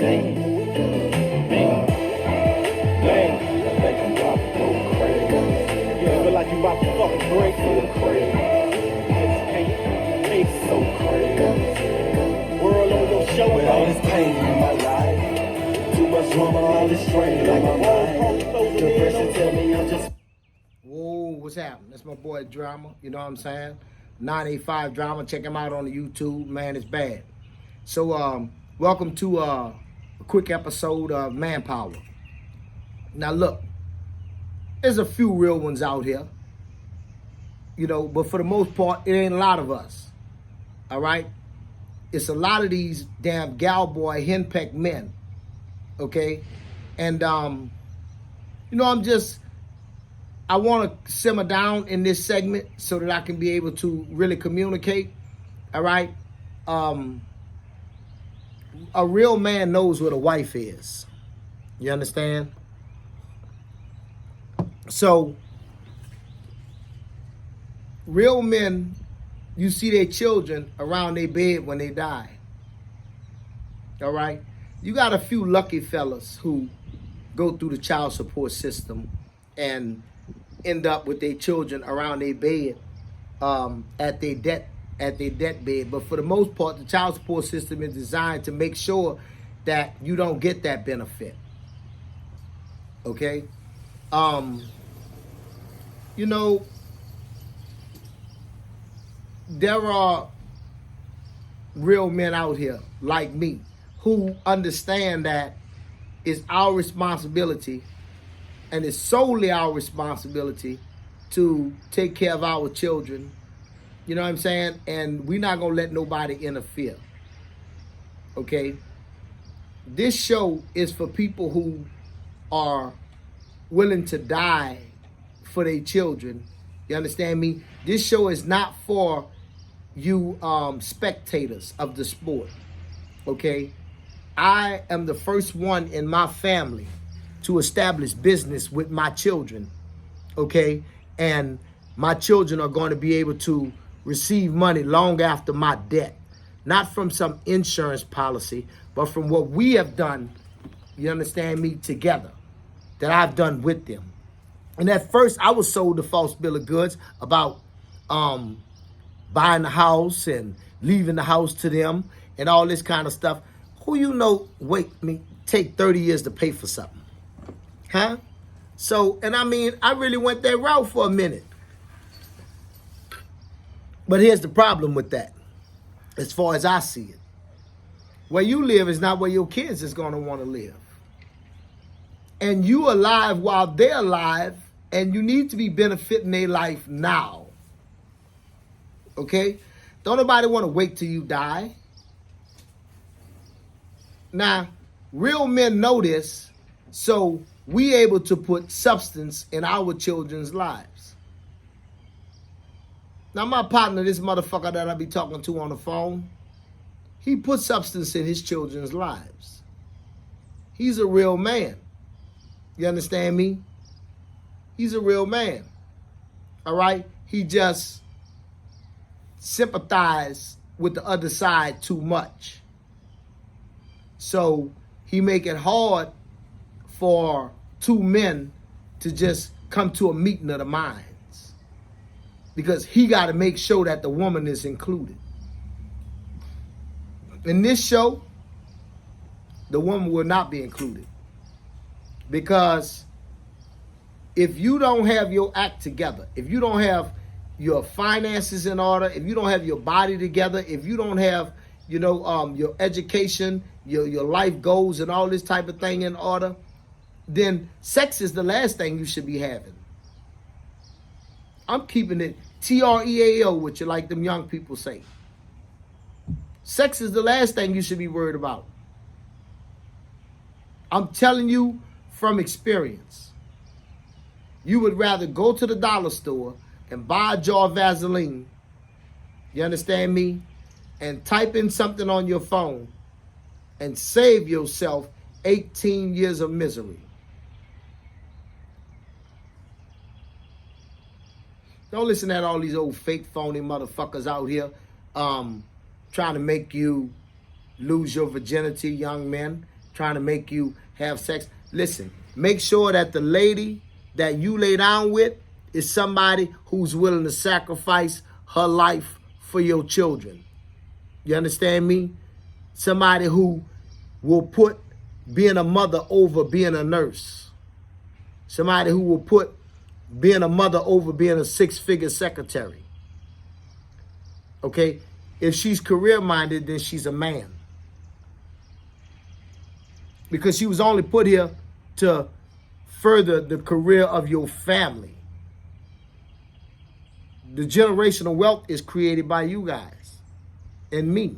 Feel like you about to fucking break it's so crazy. World on your shoulder. With all this pain in my life, too much drama, all this strain in my mind. Depression tell me I'm just. Whoa, what's happening? That's my boy Drama, you know what I'm saying? 985 Drama, check him out on the YouTube, man, it's bad. So, welcome to a quick episode of ManPower. Now look, there's a few real ones out here, you know, but for the most part, it ain't a lot of us, all right? It's a lot of these damn gal boy henpecked men, okay? And, you know, I want to simmer down in this segment so that I can be able to really communicate, all right? A real man knows what a wife is. You understand? So, real men, you see their children around their bed when they die. All right? You got a few lucky fellas who go through the child support system and end up with their children around their bed at their debt bed. But for the most part, the child support system is designed to make sure that you don't get that benefit. Okay? You know, there are real men out here like me who understand that it's our responsibility, and it's solely our responsibility to take care of our children. You know what I'm saying? And we're not going to let nobody interfere. Okay? This show is for people who are willing to die for their children. You understand me? This show is not for you spectators of the sport. Okay? I am the first one in my family to establish business with my children. Okay? And my children are going to be able to receive money long after my death. Not from some insurance policy, but from what we have done, you understand me, together, that I've done with them. And at first, I was sold a false bill of goods about buying the house and leaving the house to them and all this kind of stuff. Who you know take 30 years to pay for something? Huh? So, and I mean, I really went that route for a minute. But here's the problem with that, as far as I see it. Where you live is not where your kids is going to want to live. And you alive while they're alive, and you need to be benefiting their life now. Okay? Don't nobody want to wait till you die. Now, real men know this, so we able to put substance in our children's lives. Now, my partner, this motherfucker that I be talking to on the phone, he put substance in his children's lives. He's a real man. You understand me? He's a real man. All right? He just sympathized with the other side too much. So he make it hard for two men to just come to a meeting of the minds, because he got to make sure that the woman is included. In this show, the woman will not be included, because if you don't have your act together, if you don't have your finances in order, if you don't have your body together, if you don't have, you know, your education, your life goals and all this type of thing in order, then sex is the last thing you should be having. I'm keeping it TREAO with you, like them young people say. Sex is the last thing you should be worried about. I'm telling you from experience. You would rather go to the dollar store and buy a jar of Vaseline, you understand me, and type in something on your phone and save yourself 18 years of misery. Don't listen to all these old fake phony motherfuckers out here trying to make you lose your virginity, young men, trying to make you have sex. Listen, make sure that the lady that you lay down with is somebody who's willing to sacrifice her life for your children. You understand me? Somebody who will put being a mother over being a nurse. Somebody who will put being a mother over being a six-figure secretary. Okay? If she's career-minded, then she's a man. Because she was only put here to further the career of your family. The generational wealth is created by you guys and me.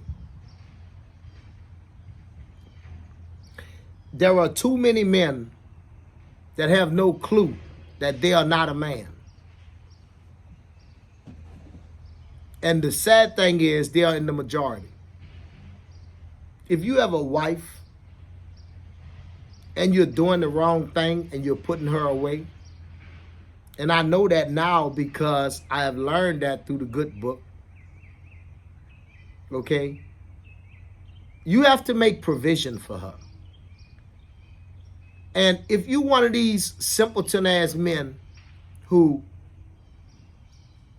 There are too many men that have no clue that they are not a man. And the sad thing is, they are in the majority. If you have a wife and you're doing the wrong thing and you're putting her away, and I know that now because I have learned that through the good book, okay? You have to make provision for her. And if you one of these simpleton ass men who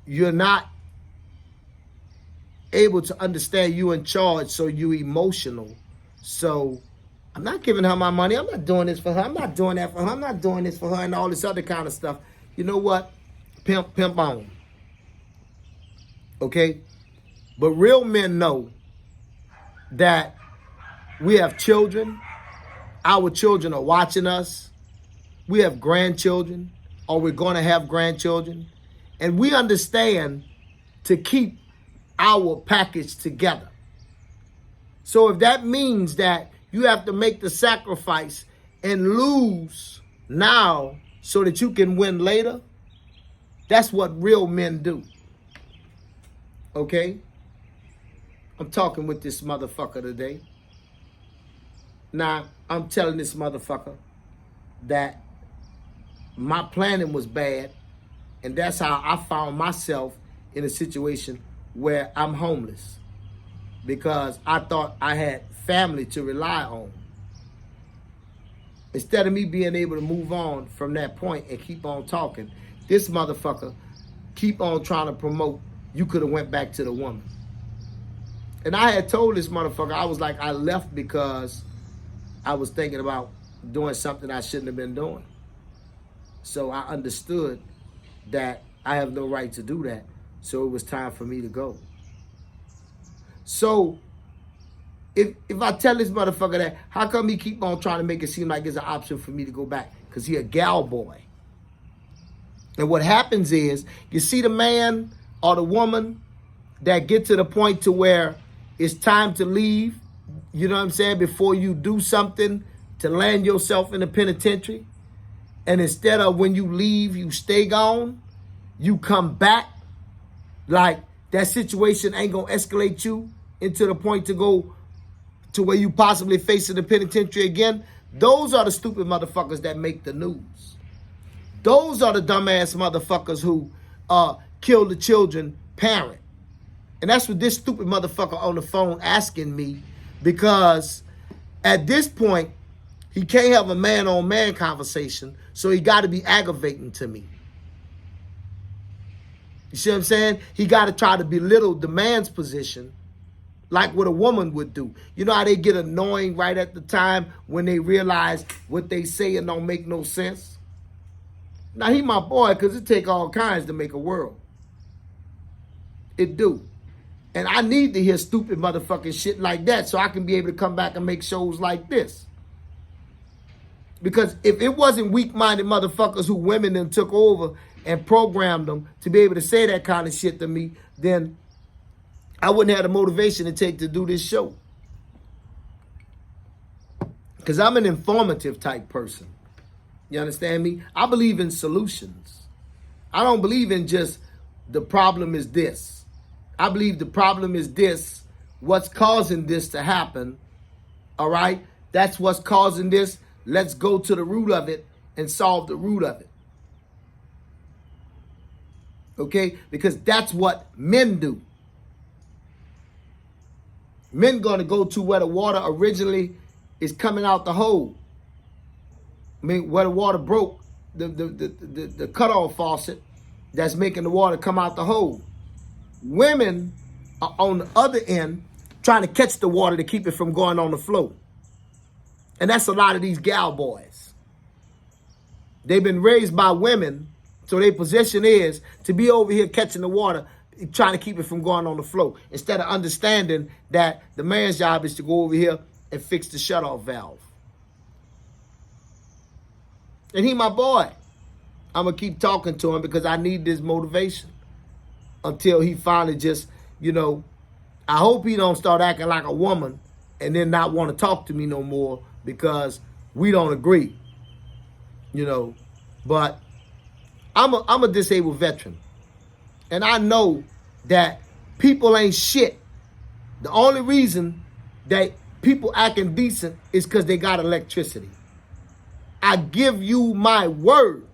you're not able to understand you in charge, so you emotional, so I'm not giving her my money, I'm not doing this for her, I'm not doing that for her, I'm not doing this for her, and all this other kind of stuff. You know what? Pimp on. Okay? But real men know that we have children. Our children are watching us. We have grandchildren, or we're going to have grandchildren. And we understand to keep our package together. So if that means that you have to make the sacrifice and lose now so that you can win later, that's what real men do. Okay? I'm talking with this motherfucker today. Now, I'm telling this motherfucker that my planning was bad, and that's how I found myself in a situation where I'm homeless, because I thought I had family to rely on. Instead of me being able to move on from that point and keep on talking, this motherfucker keep on trying to promote you could have went back to the woman. And I had told this motherfucker, I was like, I left because I was thinking about doing something I shouldn't have been doing. So I understood that I have no right to do that. So it was time for me to go. So if I tell this motherfucker that, how come he keep on trying to make it seem like it's an option for me to go back? Because he a gal boy. And what happens is, you see the man or the woman that get to the point to where it's time to leave, you know what I'm saying, before you do something to land yourself in the penitentiary. And instead of when you leave, you stay gone, you come back, like that situation ain't gonna escalate you into the point to go to where you possibly facing the penitentiary again. Those are the stupid motherfuckers that make the news. Those are the dumbass motherfuckers who kill the children parent. And that's what this stupid motherfucker on the phone asking me, because at this point, he can't have a man-on-man conversation, so he got to be aggravating to me. You see what I'm saying? He got to try to belittle the man's position like what a woman would do. You know how they get annoying right at the time when they realize what they say and don't make no sense? Now, he my boy, because it take all kinds to make a world. It do. And I need to hear stupid motherfucking shit like that so I can be able to come back and make shows like this. Because if it wasn't weak-minded motherfuckers who women then took over and programmed them to be able to say that kind of shit to me, then I wouldn't have the motivation to take to do this show. Because I'm an informative type person. You understand me? I believe in solutions. I don't believe in just the problem is this. I believe the problem is this. What's causing this to happen? All right? That's what's causing this. Let's go to the root of it and solve the root of it. Okay? Because that's what men do. Men gonna go to where the water originally is coming out the hole. I mean, where the water broke, the cutoff faucet that's making the water come out the hole. Women are on the other end trying to catch the water to keep it from going on the floor. And that's a lot of these gal boys. They've been raised by women, so their position is to be over here catching the water, trying to keep it from going on the floor, instead of understanding that the man's job is to go over here and fix the shutoff valve. And he my boy. I'm going to keep talking to him because I need this motivation until he finally just, I hope he don't start acting like a woman and then not want to talk to me no more because we don't agree, But I'm a disabled veteran. And I know that people ain't shit. The only reason that people acting decent is because they got electricity. I give you my word.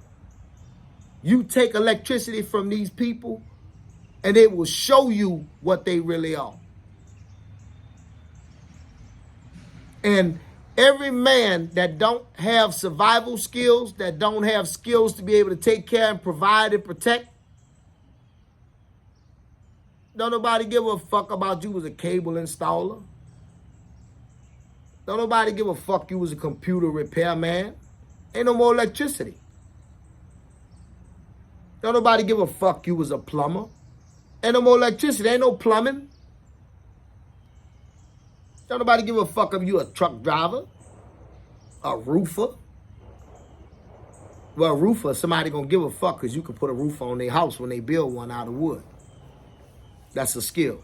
You take electricity from these people and it will show you what they really are. And every man that don't have survival skills, that don't have skills to be able to take care and provide and protect, don't nobody give a fuck about you as a cable installer. Don't nobody give a fuck you as a computer repairman. Ain't no more electricity. Don't nobody give a fuck you as a plumber. Ain't no more electricity. Ain't no plumbing. Don't nobody give a fuck if you a truck driver, a roofer. Well, a roofer, somebody gonna give a fuck because you can put a roof on their house when they build one out of wood. That's a skill.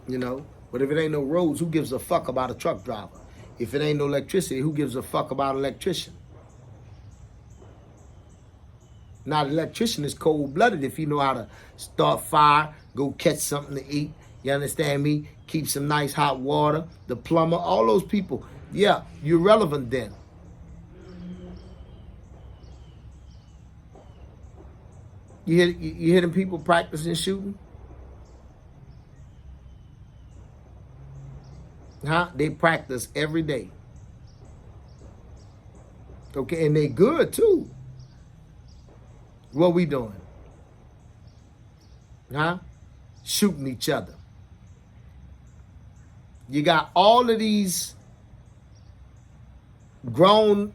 But if it ain't no roads, who gives a fuck about a truck driver? If it ain't no electricity, who gives a fuck about an electrician? Now, the electrician is cold-blooded if you know how to start fire, go catch something to eat. You understand me? Keep some nice hot water. The plumber, all those people. Yeah, you're relevant then. You hear them people practicing shooting? They practice every day. Okay, and they good too. What we doing? Shooting each other. You got all of these grown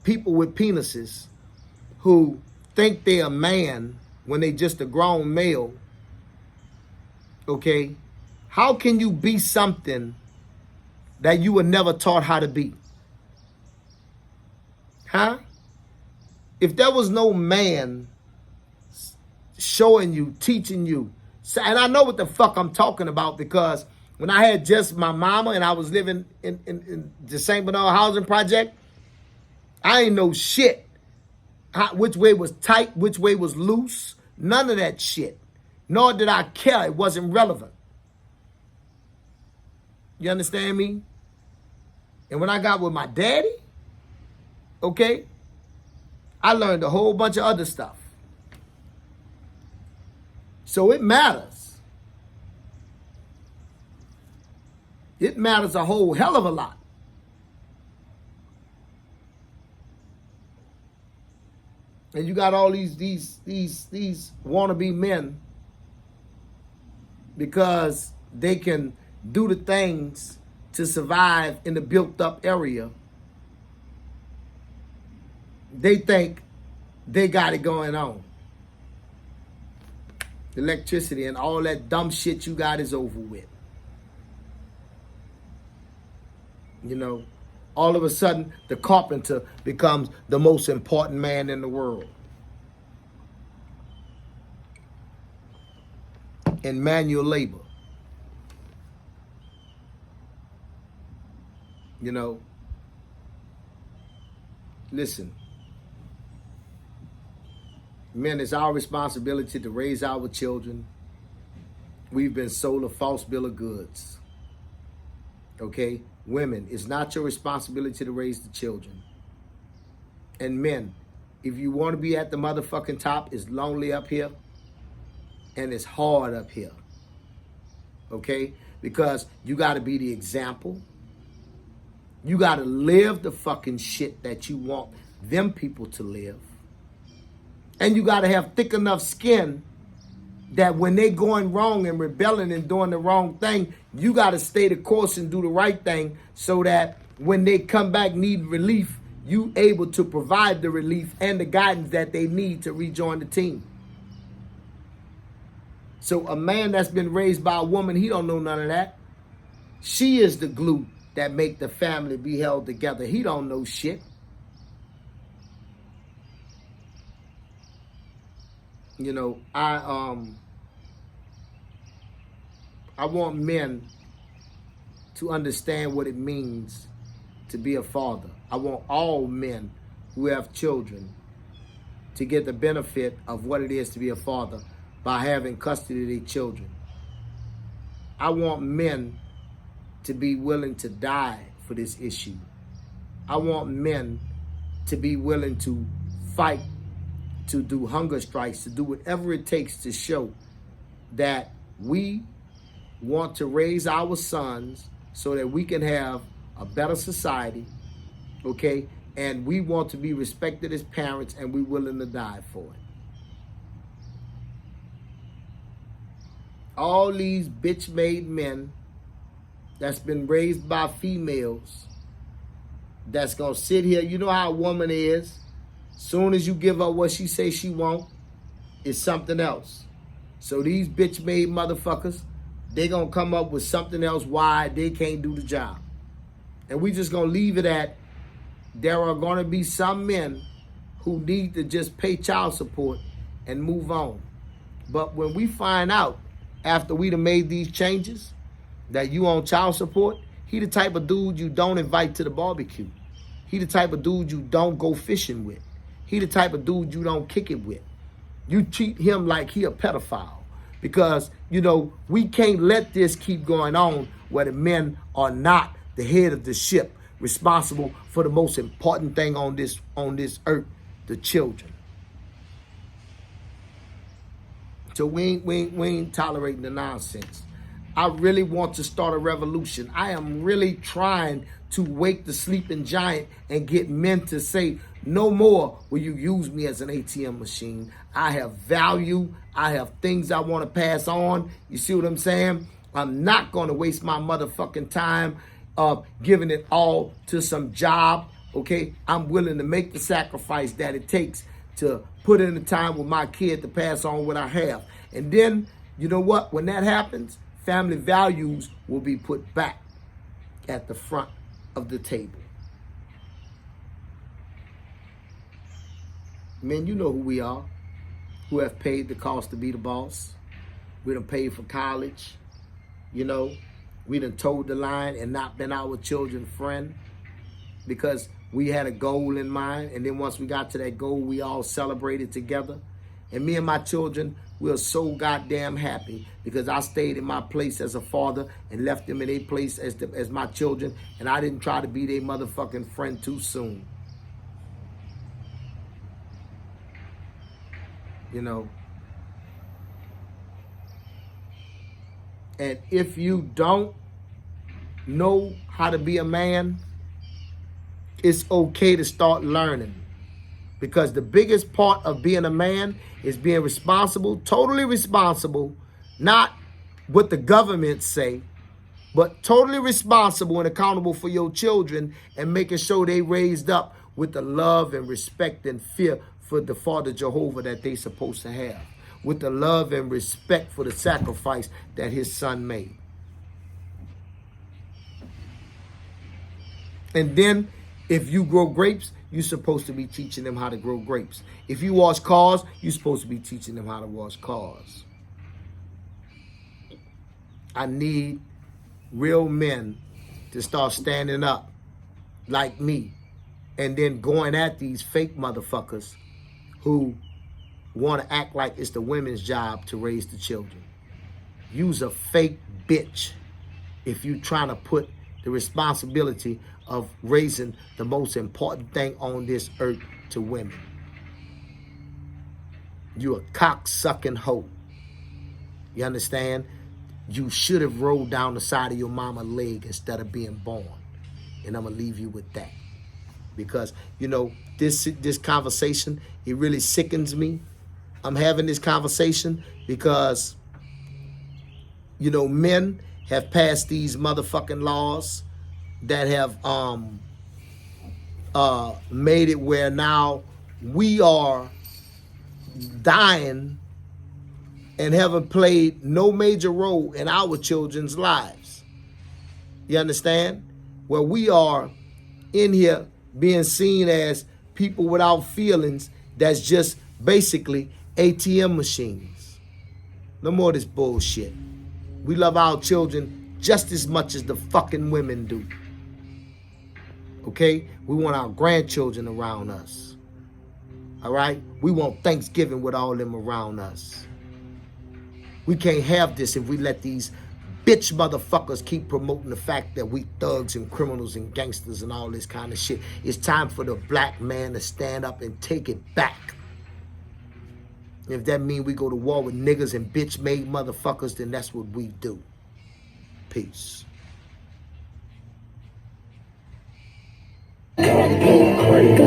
people with penises who think they're a man when they just a grown male. Okay? How can you be something that you were never taught how to be? If there was no man showing you, teaching you, and I know what the fuck I'm talking about because when I had just my mama and I was living in the St. Bernard housing project, I ain't know shit. Which way was tight, which way was loose, none of that shit. Nor did I care, it wasn't relevant. You understand me? And when I got with my daddy, okay, I learned a whole bunch of other stuff. So it matters. It matters a whole hell of a lot. And you got all these wannabe men because they can do the things to survive in the built up area. They think they got it going on. Electricity and all that dumb shit you got is over with. All of a sudden, the carpenter becomes the most important man in the world. In manual labor. Listen. Men, it's our responsibility to raise our children. We've been sold a false bill of goods. Okay? Women, it's not your responsibility to raise the children. And men, if you want to be at the motherfucking top, it's lonely up here and it's hard up here. Okay? Because you got to be the example. You got to live the fucking shit that you want them people to live. And you got to have thick enough skin that when they going wrong and rebelling and doing the wrong thing, you got to stay the course and do the right thing so that when they come back need relief, you able to provide the relief and the guidance that they need to rejoin the team. So a man that's been raised by a woman, he don't know none of that. She is the glue that make the family be held together. He don't know shit. You know, I want men to understand what it means to be a father. I want all men who have children to get the benefit of what it is to be a father by having custody of their children. I want men to be willing to die for this issue. I want men to be willing to fight, to do hunger strikes, to do whatever it takes to show that we want to raise our sons so that we can have a better society, okay? And we want to be respected as parents, and we're willing to die for it. All these bitch-made men that's been raised by females that's gonna sit here. You know how a woman is. Soon as you give her what she say she want, it's something else. So these bitch-made motherfuckers, they gonna come up with something else why they can't do the job. And we just gonna leave it at, there are gonna be some men who need to just pay child support and move on. But when we find out, after we done made these changes, that you on child support, he the type of dude you don't invite to the barbecue. He the type of dude you don't go fishing with. He the type of dude you don't kick it with. You treat him like he a pedophile. Because, you know, we can't let this keep going on where the men are not the head of the ship, responsible for the most important thing on this earth, the children. So we ain't tolerating the nonsense. I really want to start a revolution. I am really trying to wake the sleeping giant and get men to say, no more will you use me as an ATM machine. I have value. I have things I want to pass on. You see what I'm saying? I'm not going to waste my motherfucking time giving it all to some job, okay? I'm willing to make the sacrifice that it takes to put in the time with my kid to pass on what I have. And then, you know what? When that happens, family values will be put back at the front of the table. Men, you know who we are, who have paid the cost to be the boss. We done paid for college, you know. We done toed the line and not been our children's friend because we had a goal in mind. And then once we got to that goal, we all celebrated together. And me and my children, we are so goddamn happy because I stayed in my place as a father and left them in their place as my children. And I didn't try to be their motherfucking friend too soon. You know. And if you don't know how to be a man, it's okay to start learning. Because the biggest part of being a man is being responsible, totally responsible, not what the government say, but totally responsible and accountable for your children and making sure they raised up with the love and respect and fear for the Father Jehovah that they supposed to have, with the love and respect for the sacrifice that his son made. And then if you grow grapes, you're supposed to be teaching them how to grow grapes. If you wash cars, you're supposed to be teaching them how to wash cars. I need real men to start standing up like me and then going at these fake motherfuckers who want to act like it's the women's job to raise the children. You's a fake bitch if you trying to put the responsibility of raising the most important thing on this earth to women. You a cock-sucking hoe. You understand? You should have rolled down the side of your mama's leg instead of being born. And I'm gonna leave you with that. Because, this conversation, it really sickens me. I'm having this conversation because, men have passed these motherfucking laws that have made it where now we are dying and haven't played no major role in our children's lives. You understand? Where we are in here being seen as people without feelings that's just basically ATM machines. No more of this bullshit. We love our children just as much as the fucking women do. Okay? We want our grandchildren around us. All right? We want Thanksgiving with all them around us. We can't have this if we let these bitch motherfuckers keep promoting the fact that we thugs and criminals and gangsters and all this kind of shit. It's time for the black man to stand up and take it back. If that means we go to war with niggas and bitch-made motherfuckers, then that's what we do. Peace. I feel crazy. I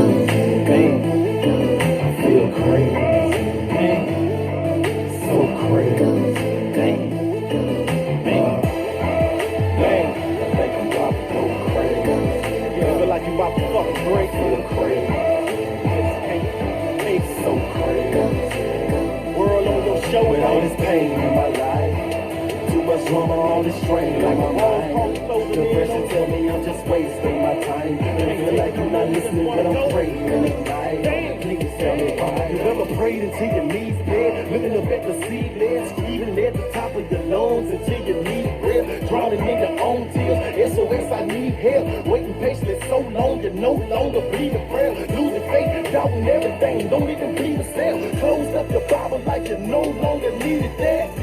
feel crazy. So crazy. Like you about to fucking break. Feel crazy. It's so crazy. World on your show With all this pain in my life, too much drama, all this strain on my mind. Depression tell me I'm just wasting my time. I feel like you're not listening, but I'm praying at night. Please tell me why. You ever prayed until your knees bled, looking up at the seabed, screaming at the top of your lungs until your knees bled, drowning in your own tears. SOS, I need help. Waiting patiently so long, you no longer breathe a prayer. Losing faith, doubting everything, don't even breathe a cell. Closed up your Bible like you no longer needed that.